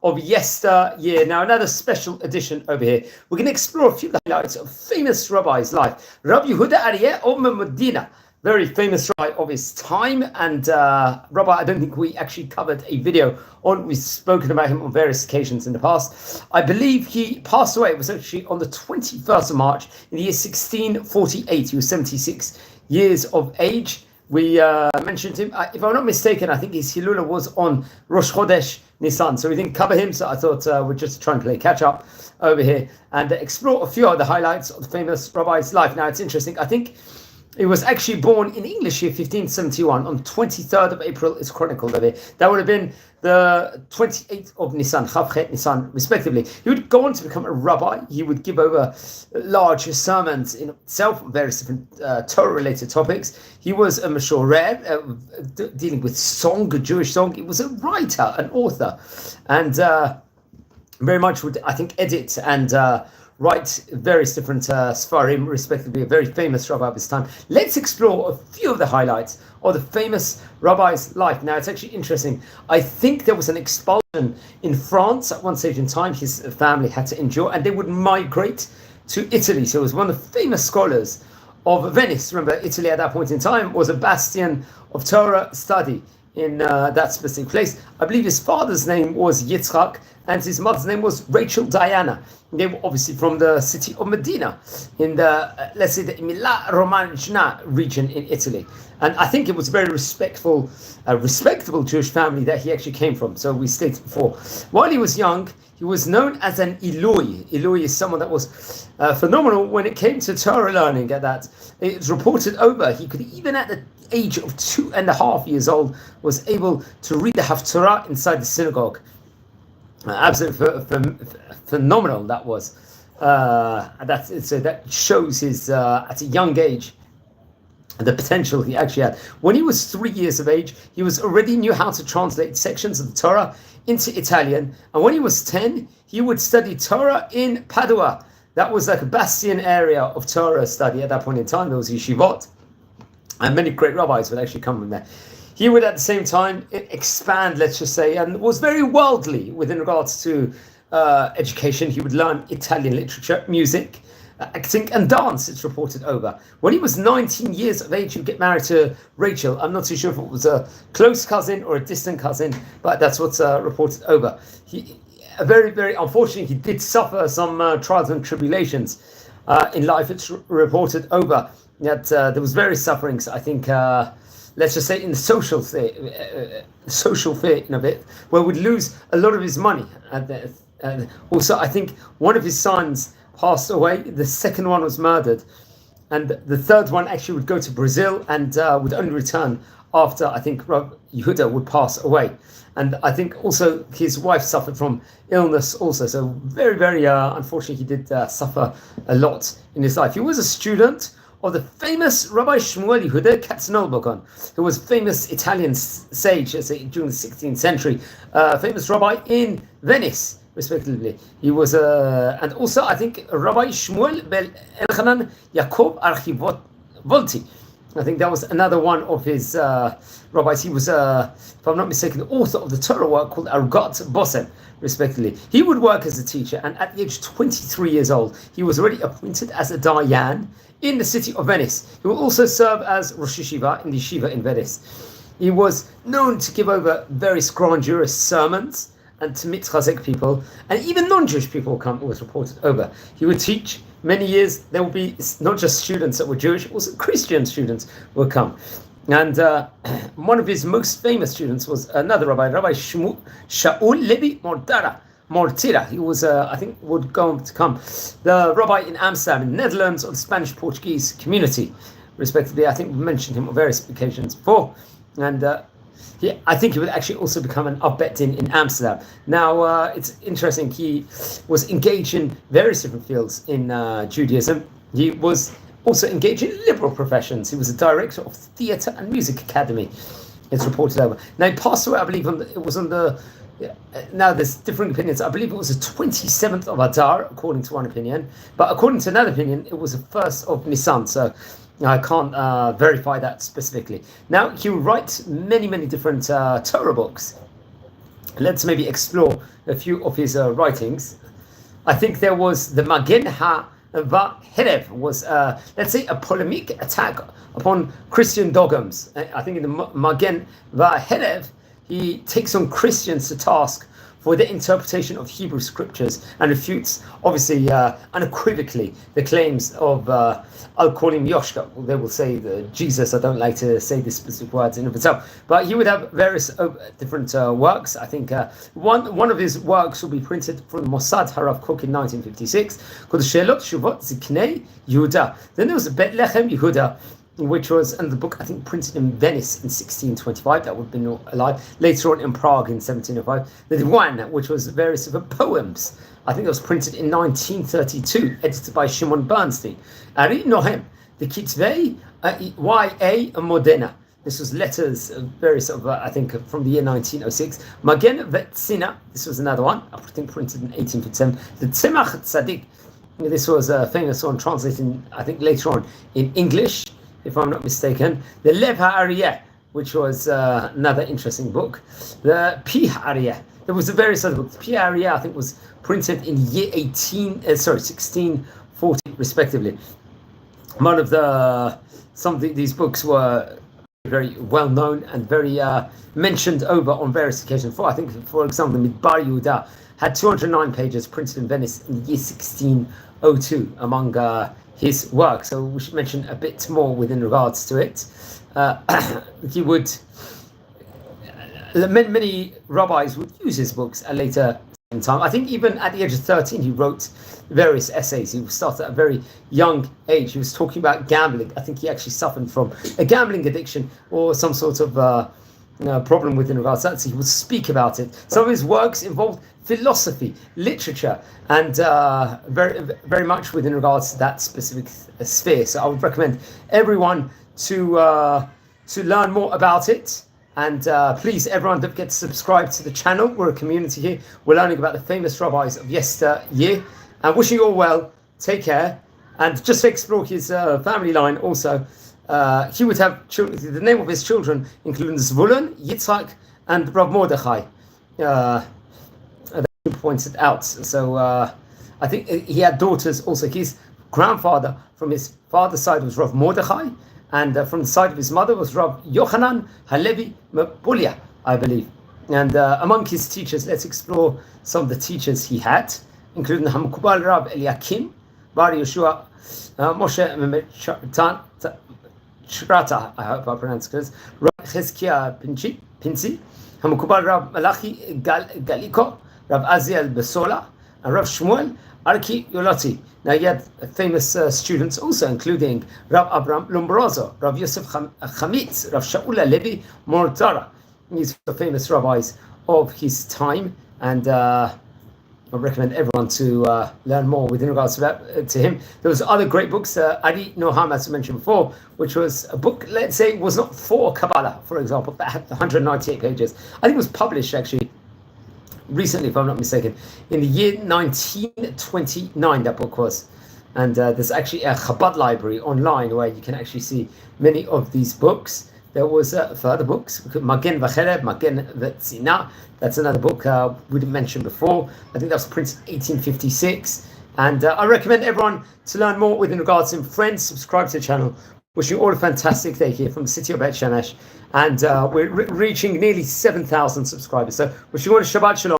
of yesteryear. Now, another special edition over here. We're going to explore a few highlights of famous rabbis' life. Rabbi Yehuda Aryeh of Modena, very famous rabbi of his time, and rabbi I don't think we actually covered a video on. We've spoken about him on various occasions in the past. I believe he passed away. It was actually on the 21st of March in the year 1648. He was 76 years of age. We mentioned him. If I'm not mistaken, I think his Hilula was on Rosh Chodesh Nisan, so we didn't cover him, so I thought we'd just try and play catch up over here and explore a few of the highlights of the famous rabbi's life. Now, it's interesting. I think he was actually born in English year 1571 on 23rd of April. It's chronicled over here. That would have been the 28th of Nisan, Chavchet Nisan, respectively. He would go on to become a rabbi. He would give over large sermons in itself on various different Torah-related topics. He was a Meshorer, dealing with song, Jewish song. He was a writer, an author, and very much would, I think, edit and write various different Sfarim, respectively, a very famous rabbi of his time. Let's explore a few of the highlights of the famous rabbi's life. Now, it's actually interesting. I think there was an expulsion in France at one stage in time. His family had to endure, and they would migrate to Italy. So it was one of the famous scholars of Venice. Remember, Italy at that point in time was a bastion of Torah study in that specific place. I believe his father's name was Yitzchak, and his mother's name was Rachel Diana. They were obviously from the city of Modena in the, let's say, the Emilia-Romagna region in Italy. And I think it was a very respectable Jewish family that he actually came from. So we stated before. While he was young, he was known as an Ilui. Ilui is someone that was phenomenal when it came to Torah learning at that. It's reported over, he could, even at the age of 2.5 years old, was able to read the Haftarah inside the synagogue. Absolutely phenomenal that was. That shows his, at a young age, the potential he actually had. When he was 3 years of age, he was already knew how to translate sections of the Torah into Italian. And when he was 10, he would study Torah in Padua. That was like a bastion area of Torah study at that point in time. There was yeshivot, and many great rabbis would actually come from there. He would at the same time expand, let's just say, and was very worldly within regards to education. He would learn Italian literature, music, acting and dance, it's reported over. When he was 19 years of age, he would get married to Rachel. I'm not too sure if it was a close cousin or a distant cousin, but that's what's reported over. Very unfortunately, he did suffer some trials and tribulations in life. It's reported over that there was various sufferings, I think, let's just say in the social sphere in a bit, where would lose a lot of his money. Also, I think one of his sons passed away, the second one was murdered, and the third one actually would go to Brazil and would only return after, I think, Yehuda would pass away. And I think also his wife suffered from illness also. So very unfortunately, he did suffer a lot in his life. He was a student of the famous Rabbi Shmuel Yehuda Katzenelbogen, who was a famous Italian sage during the 16th century, famous rabbi in Venice, respectively. He was and also I think Rabbi Shmuel Bel Elchanan Yaakov Archivolti. I think that was another one of his rabbis. He was, if I'm not mistaken, the author of the Torah work called Argot Bosem, respectively. He would work as a teacher, and at the age of 23 years old, he was already appointed as a Dayan in the city of Venice. He will also serve as Rosh Yeshiva in the Yeshiva in Venice. He was known to give over various grandiose sermons and to mitzchazek people, and even non-Jewish people was reported over. He would teach many years. There would be not just students that were Jewish, also Christian students would come. And one of his most famous students was another rabbi, Rabbi Shaul Levi Mortira. He was, I think, would go on to become the rabbi in Amsterdam, in the Netherlands, of the Spanish-Portuguese community, respectively. I think we mentioned him on various occasions before. And I think he would actually also become an Abbedin in Amsterdam. Now, it's interesting, he was engaged in various different fields in Judaism. He was also engaged in liberal professions. He was a director of the Theatre and Music Academy. It's reported over. Now, he passed away, I believe, now there's different opinions. I believe it was the 27th of Adar, according to one opinion. But according to another opinion, it was the 1st of Nisan. So I can't verify that specifically. Now, he would write many different Torah books. let's maybe explore a few of his writings. I think there was the Magen HaHerev was, let's say, a polemic attack upon Christian dogmas. I think in the Magen HaHerev, he takes on Christians to task for the interpretation of Hebrew scriptures and refutes, obviously, unequivocally, the claims of I'll call him Yoshka. They will say Jesus. I don't like to say these specific words in of itself, but he would have various different works. I think one of his works will be printed from the Mossad Harav Kook in 1956, called Shelot Shuvot Ziknei Yehuda. Then there was a Betlechem Yehuda, which was in the book, I think, printed in Venice in 1625. That would have been alive. Later on in Prague in 1705. The Diwan, which was various different poems. I think it was printed in 1932, edited by Shimon Bernstein. Ari Nohem, the Kitvei Y.A. Modena. This was letters, various of, I think, from the year 1906. Magen Vetsina, this was another one, I think printed in 1857. The Tzemach Tzadik, this was a famous one, translated, I think, later on in English, if I'm not mistaken. The Lev HaArya, which was another interesting book. The Pi HaArya. There was a various other books. Pi HaArya, I think, was printed in year 1640, respectively. Some of these books were very well known and very mentioned over on various occasions. I think, for example, the Midbar Yehuda had 209 pages printed in Venice in the year 1602 among his work, so we should mention a bit more within regards to it. He would, many rabbis would use his books at later in time. I think even at the age of 13, he wrote various essays. He started at a very young age. He was talking about gambling. I think he actually suffered from a gambling addiction or some sort of problem within regards to that. So he would speak about it. Some of his works involved philosophy, literature, and very, very much within regards to that specific sphere. So I would recommend everyone to learn more about it. And please, everyone, don't forget to subscribe to the channel. We're a community here. We're learning about the famous rabbis of yesteryear. And wishing you all well. Take care. And just to explore his family line also, he would have children. The name of his children including Zvulun, Yitzhak, and Rav Mordechai. Pointed out. So I think he had daughters also. His grandfather from his father's side was Rav Mordechai, and from the side of his mother was Rav Yochanan Halevi Mepulia, I believe. And among his teachers, let's explore some of the teachers he had, including the Hamukubal Rav Eliakim, Bar Yeshua, Moshe Shrata, I hope I pronounced it, Rav Cheskia Pinci, Hamukubal Rav Malachi Galiko, Rav Aziel Besola, and Rav Shmuel Arki Yolati. Now he had famous students also, including Rav Abraham Lombroso, Rav Yosef Chamitz, Rav Shaul Levi Mortara. These are famous rabbis of his time, and I recommend everyone to learn more within regards to him. There was other great books, Ari Noham, as I mentioned before, which was a book, let's say, was not for Kabbalah, for example, that had 198 pages. I think it was published, actually, recently, if I'm not mistaken, in the year 1929, that book was. And there's actually a Chabad library online where you can actually see many of these books. There was further books, Magen V'Cherev, Magen V'Tzina. That's another book we didn't mention before. I think that was printed in 1856. And I recommend everyone to learn more within regards to him. Friends, subscribe to the channel. Wishing you all a fantastic day here from the city of Bet Shemesh. And we're reaching nearly 7,000 subscribers. So wishing you all a Shabbat Shalom.